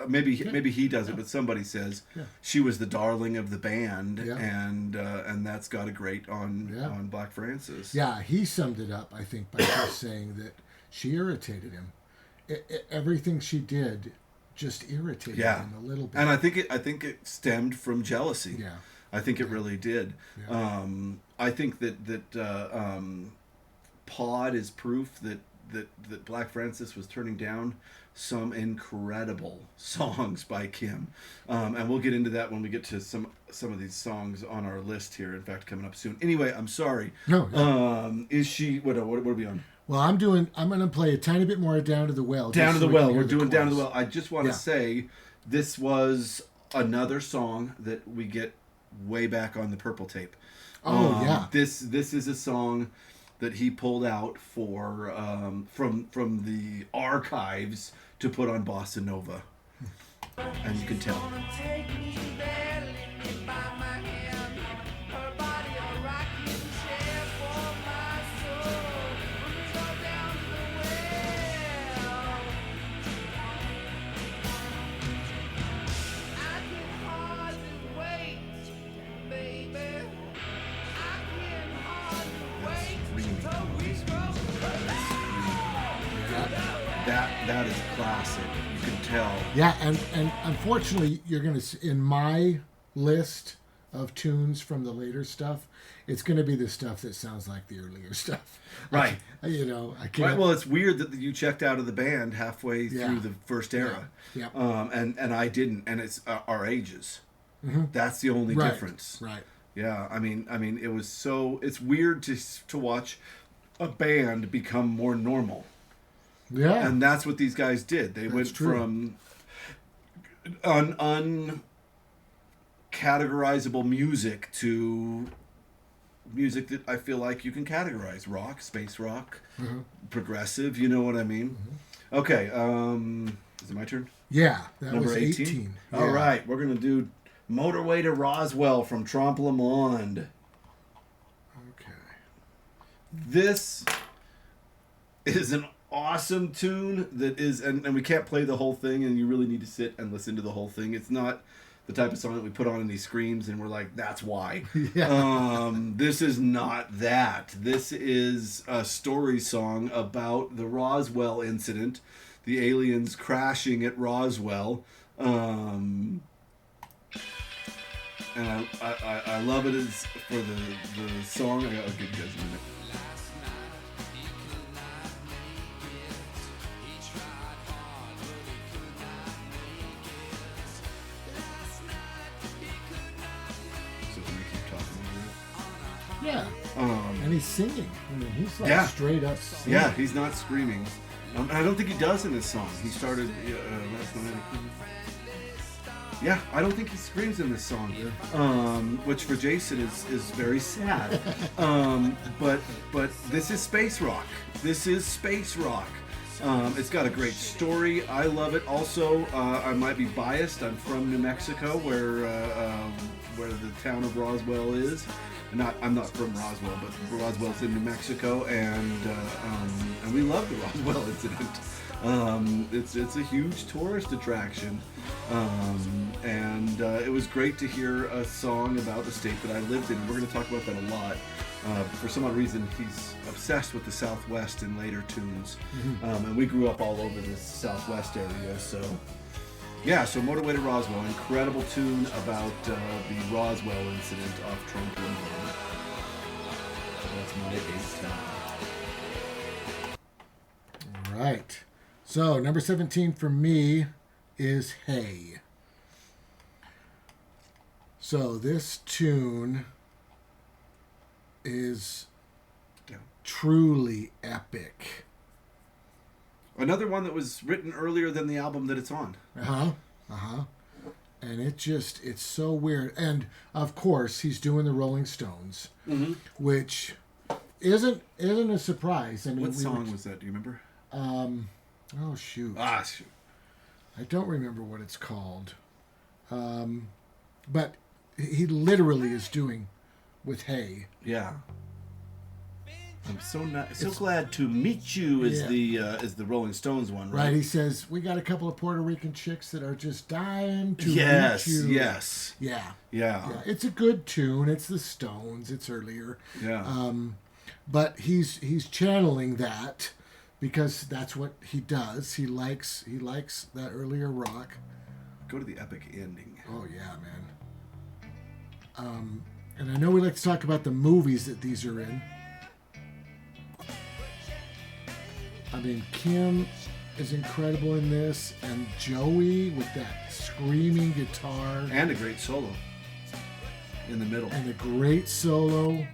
Maybe he doesn't, but somebody says she was the darling of the band, and that's got a grate on Black Francis. Yeah, he summed it up, I think, by just saying that she irritated him. Everything she did just irritated him a little bit. And I think it stemmed from jealousy. Yeah, I think it really did. Yeah. I think that Pod is proof that Black Francis was turning down some incredible songs by Kim, and we'll get into that when we get to some of these songs on our list here. In fact, coming up soon. Anyway, I'm sorry. No. Is she? What are we on? Well, I'm going to play a tiny bit more Down to the Well. Down to the Well. We're doing Down to the Well. I just want to say this was another song that we get way back on the Purple tape. This is a song that he pulled out for from the archives to put on Bossa Nova, and you can tell. That is classic. You can tell. Yeah, and unfortunately, you're going to, in my list of tunes from the later stuff, it's going to be the stuff that sounds like the earlier stuff. Right. I can't. Right. Well, it's weird that you checked out of the band halfway through the first era. Yeah. And I didn't, and it's our ages. Mm-hmm. That's the only Right. difference. Right. Yeah. I mean, it was it's weird to watch a band become more normal. Yeah. And that's what these guys did. They went from uncategorizable music to music that I feel like you can categorize: rock, space rock, progressive. You know what I mean? Mm-hmm. Okay. Is it my turn? Yeah. That Number was 18. Yeah. All right. We're going to do Motorway to Roswell from Trompe Le Monde. Okay. This is an awesome tune that is, and we can't play the whole thing, and you really need to sit and listen to the whole thing. It's not the type of song that we put on in these screams and we're like, that's why. Yeah. This is not that. This is a story song about the Roswell incident, the aliens crashing at Roswell. And I love it as for the song. I'll give you guys a minute. Yeah. And he's singing. I mean, he's like straight up singing. Yeah, he's not screaming. And I don't think he does in this song. He started last night. Yeah, I don't think he screams in this song. Which for Jason is very sad. But this is space rock. This is space rock. It's got a great story. I love it. Also, I might be biased. I'm from New Mexico, where the town of Roswell is. I'm not from Roswell, but Roswell's in New Mexico, and we love the Roswell incident. It's a huge tourist attraction, and it was great to hear a song about the state that I lived in. We're going to talk about that a lot. For some odd reason, he's obsessed with the Southwest in later tunes, and we grew up all over the Southwest area, so... Yeah, so Motorway to Roswell, incredible tune about the Roswell incident off Trompe Le Monde. That's my 8th. All right. So, number 17 for me is Hey. So, this tune is truly epic. Another one that was written earlier than the album that it's on. And it's so weird. And of course, he's doing the Rolling Stones, which isn't a surprise. I mean, what song was that? Do you remember? Oh shoot! Shoot! I don't remember what it's called. But he literally is doing with Hey. Yeah. I'm so glad to meet you is the Rolling Stones one, right? Right. He says we got a couple of Puerto Rican chicks that are just dying to meet you. Yes. Yeah. It's a good tune. It's the Stones. It's earlier. Yeah. But he's channeling that because that's what he does. He likes that earlier rock. Go to the epic ending. Oh yeah, man. And I know we like to talk about the movies that these are in. I mean, Kim is incredible in this, and Joey with that screaming guitar. And a great solo in the middle. And a great solo.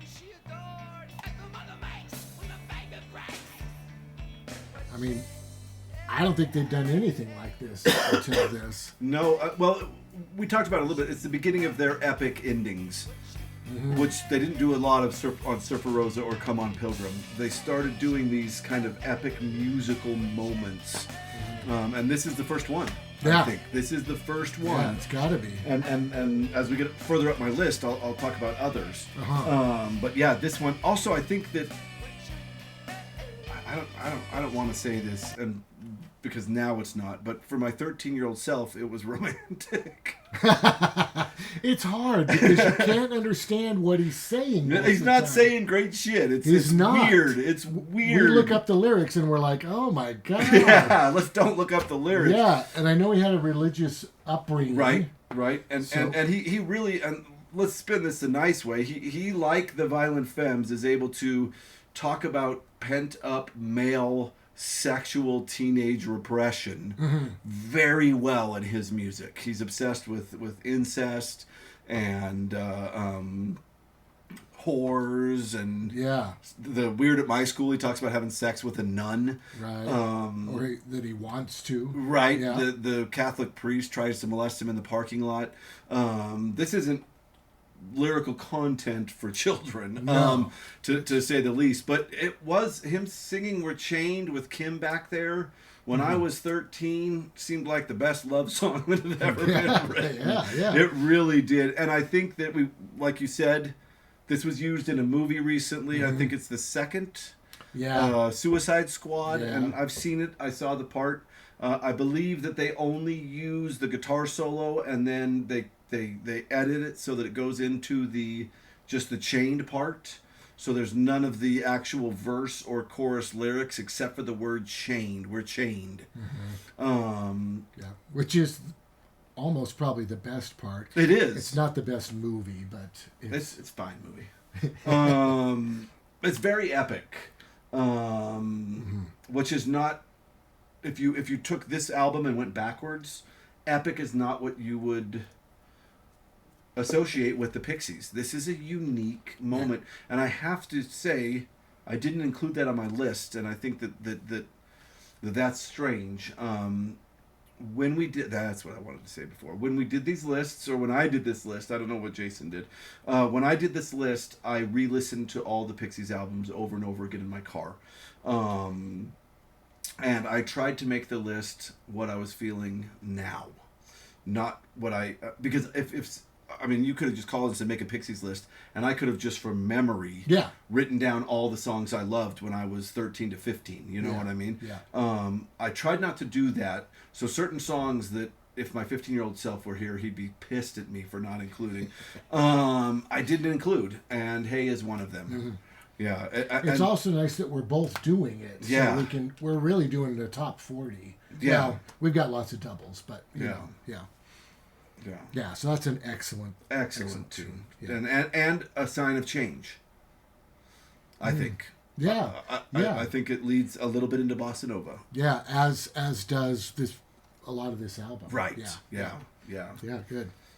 I mean, I don't think they've done anything like this until this. No, well, we talked about it a little bit. It's the beginning of their epic endings. Which they didn't do a lot of on Surfer Rosa or Come On Pilgrim. They started doing these kind of epic musical moments. And this is the first one, I think. This is the first one. Yeah, it's got to be. And as we get further up my list, I'll talk about others. But yeah, this one. Also, I think that... I don't want to say this, and because now it's not, but for my 13-year-old self, it was romantic. It's hard because you can't understand what he's saying. He's not saying great shit. It's not. Weird. It's weird. We look up the lyrics and we're like, oh my God. Yeah, let's don't look up the lyrics. Yeah, and I know he had a religious upbringing. Right. Right, and So- and he really, and let's spin this a nice way. He like the Violent Femmes is able to talk about pent up male sexual teenage repression very well in his music. He's obsessed with incest and whores and Yeah. the weird at my school. He talks about having sex with a nun. Right. That he wants to. Right. Yeah. The Catholic priest tries to molest him in the parking lot. This isn't lyrical content for children, No. to say the least. But it was him singing "We're Chained" with Kim back there. When I was 13, seemed like the best love song that had ever been written. Yeah. It really did. And I think that we, like you said, this was used in a movie recently. I think it's the second Yeah. Suicide Squad, Yeah. and I've seen it. I saw the part. I believe that they only use the guitar solo, and then they edit it so that it goes into just the chained part. So there's none of the actual verse or chorus lyrics except for the word chained. We're chained. Yeah. Which is almost probably the best part. It is. It's not the best movie, but It's a fine movie. It's very epic, which is not. If you took this album and went backwards, epic is not what you would associate with the Pixies. This is a unique moment, and I have to say, I didn't include that on my list, and I think that's strange. When we did, that's what I wanted to say before. When we did these lists, or when I did this list, I don't know what Jason did. When I did this list, I re-listened to all the Pixies albums over and over again in my car. And I tried to make the list what I was feeling now. Not what because if I mean, you could have just called us and make a Pixies list, and I could have just from memory written down all the songs I loved when I was 13 to 15. You know what I mean? Yeah. I tried not to do that. So certain songs that if my 15-year-old self were here, he'd be pissed at me for not including. I didn't include, and Hey is one of them. Yeah. It's also nice that we're both doing it. Yeah. So we're really doing the top 40. Yeah. Now, we've got lots of doubles, but you know, Yeah. Yeah, so that's an excellent tune. Yeah. And a sign of change, I think. Yeah. I think it leads a little bit into bossa nova. Yeah, as does a lot of this album. Right. Yeah. Yeah. Yeah, good.